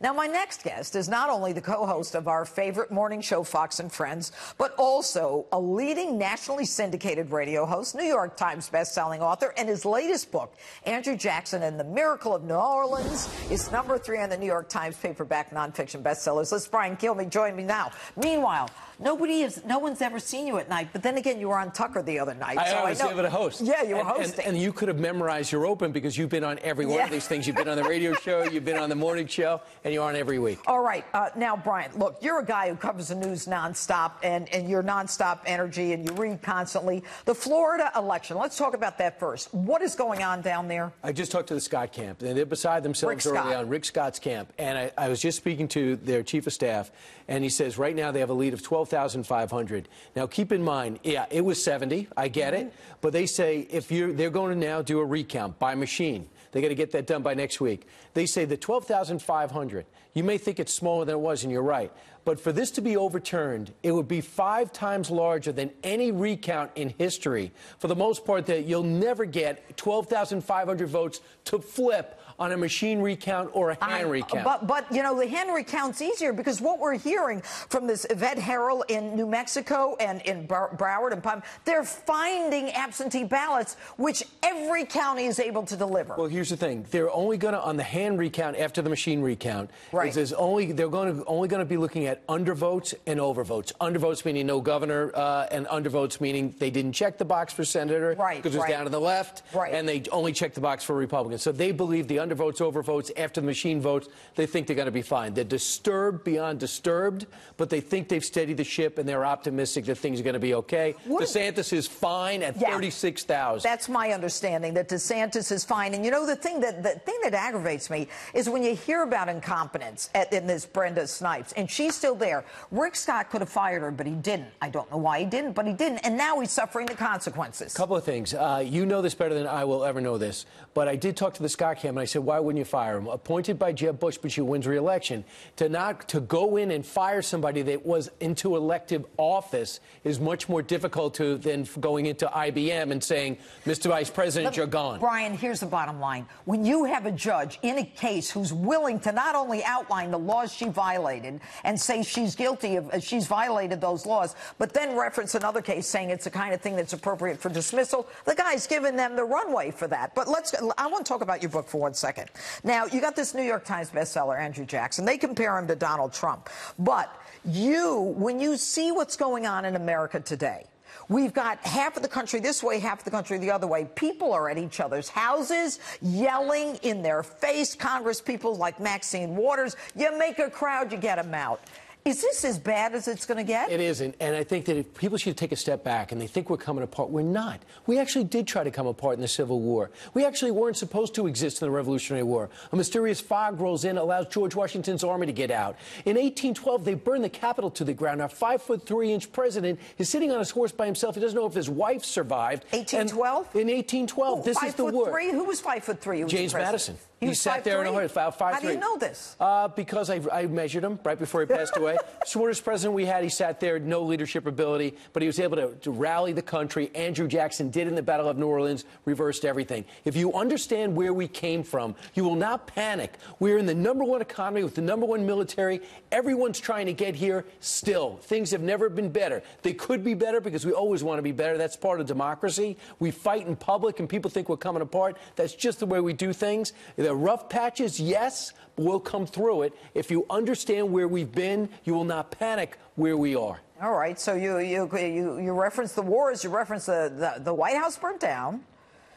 Now, my next guest is not only the co-host of our favorite morning show, Fox and Friends, but also a leading nationally syndicated radio host, New York Times bestselling author, and his latest book, Andrew Jackson and the Miracle of New Orleans, is #3 on the New York Times paperback nonfiction bestsellers list. Brian Kilmeade join me now. Meanwhile, no one's ever seen you at night, but then again, you were on Tucker the other night. I was able to host. Yeah, you were hosting. And you could have memorized your open because you've been on every one of these things. You've been on the radio show, you've been on the morning show, and you're on every week. All right. Now, Brian, look, you're a guy who covers the news nonstop, and you're nonstop energy, and you read constantly. The Florida election, let's talk about that first. What is going on down there? I just talked to the Scott camp, and they're beside themselves early on, Rick Scott's camp. And I was just speaking to their chief of staff, and he says right now they have a lead of 12,500. Now, keep in mind, yeah, it was 70. I get it. But they say they're going to now do a recount by machine. They got to get that done by next week. They say the 12,500, you may think it's smaller than it was, and you're right. But for this to be overturned, it would be 5 times larger than any recount in history. For the most part, that you'll never get 12,500 votes to flip on a machine recount or a hand recount. But, you know, the hand recount's easier because what we're hearing from this Yvette Herrell in New Mexico and in Broward and Palm, they're finding absentee ballots, which every county is able to deliver. Well, here's the thing. They're only going to, on the hand recount after the machine recount, right. they're only going to be looking at undervotes and overvotes. Undervotes meaning no governor, and undervotes meaning they didn't check the box for senator because it was down to the left, and they only checked the box for Republicans. So they believe the undervotes, overvotes, after the machine votes, they think they're going to be fine. They're disturbed beyond disturbed, but they think they've steadied the ship, and they're optimistic that things are going to be okay. DeSantis is fine at 36,000. That's my understanding, that DeSantis is fine. And, you know, the thing that aggravates me is when you hear about incompetence in this Brenda Snipes, and she's still there. Rick Scott could have fired her, but he didn't. I don't know why he didn't, but he didn't. And now he's suffering the consequences. Couple of things. You know this better than I will ever know this, but I did talk to the Scott camp, and I said, why wouldn't you fire him? Appointed by Jeb Bush, but she wins re-election. To go in and fire somebody that was into elective office is much more difficult than going into IBM and saying, Mr. Vice President, you're gone. Brian, here's the bottom line. When you have a judge in a case who's willing to not only outline the laws she violated and say she's guilty of, she's violated those laws, but then reference another case saying it's the kind of thing that's appropriate for dismissal, the guy's giving them the runway for that. But I want to talk about your book for 1 second. Now, you got this New York Times bestseller, Andrew Jackson. They compare him to Donald Trump. But when you see what's going on in America today, we've got half of the country this way, half of the country the other way. People are at each other's houses, yelling in their face. Congress people like Maxine Waters, you make a crowd, you get them out. Is this as bad as it's going to get? It isn't. And I think that if people should take a step back and they think we're coming apart, we're not. We actually did try to come apart in the Civil War. We actually weren't supposed to exist in the Revolutionary War. A mysterious fog rolls in, allows George Washington's army to get out. In 1812, they burned the Capitol to the ground. Our 5'3" president is sitting on his horse by himself. He doesn't know if his wife survived. 1812? In 1812. This is the war. 5'3"? Who was 5'3"? James Madison. He sat there in a horse, 5'3". How do you know this? Because I measured him right before he passed away. Smartest president we had. He sat there, no leadership ability, but he was able to rally the country. Andrew Jackson did in the Battle of New Orleans, reversed everything. If you understand where we came from, you will not panic. We're in the #1 economy with the #1 military. Everyone's trying to get here still. Things have never been better. They could be better because we always want to be better. That's part of democracy. We fight in public and people think we're coming apart. That's just the way we do things. The rough patches, yes, but we'll come through it. If you understand where we've been, you will not panic where we are. All right. So you reference the wars. You reference the White House burnt down.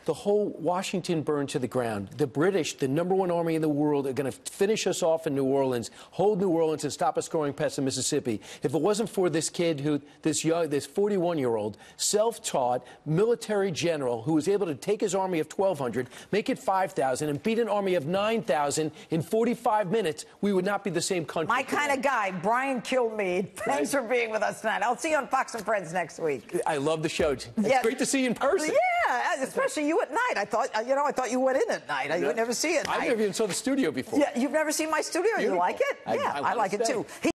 The whole Washington burned to the ground. The British, the #1 army in the world, are going to finish us off in New Orleans, hold New Orleans, and stop us going past the Mississippi. If it wasn't for this kid, this 41-year-old, self-taught military general who was able to take his army of 1,200, make it 5,000, and beat an army of 9,000 in 45 minutes, we would not be the same country. My kind of guy, Brian Kilmeade. Thanks for being with us tonight. I'll see you on Fox and Friends next week. I love the show. It's great to see you in person. Yeah, especially you at night. I thought you went in at night. I would never see it at night. I've never even saw the studio before. Yeah, you've never seen my studio? Beautiful. You like it? Yeah, I like it too.